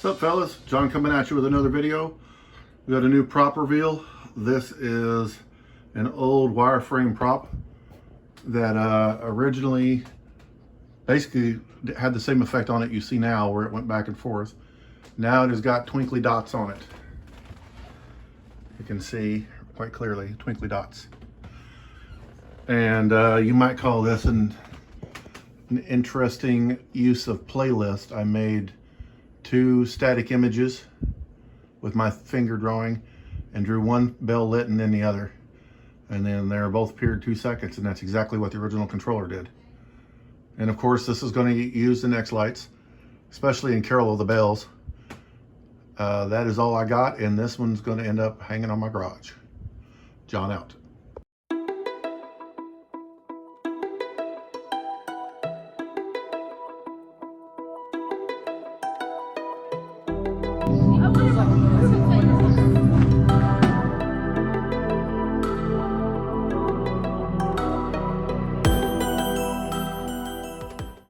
What's up, fellas? John coming at you with another video. We got a new prop reveal. This is an old wireframe prop that originally basically had the same effect on it you see now, where it went back and forth. Now it has got twinkly dots on it. You can see quite clearly twinkly dots. And you might call this an interesting use of playlist. I made two static images with my finger drawing and drew one bell lit and then the other. And then they're both appeared 2 seconds, and that's exactly what the original controller did. And of course, this is going to get used in X-Lights, especially in Carol of the Bells. That is all I got, and this one's going to end up hanging on my garage. John out.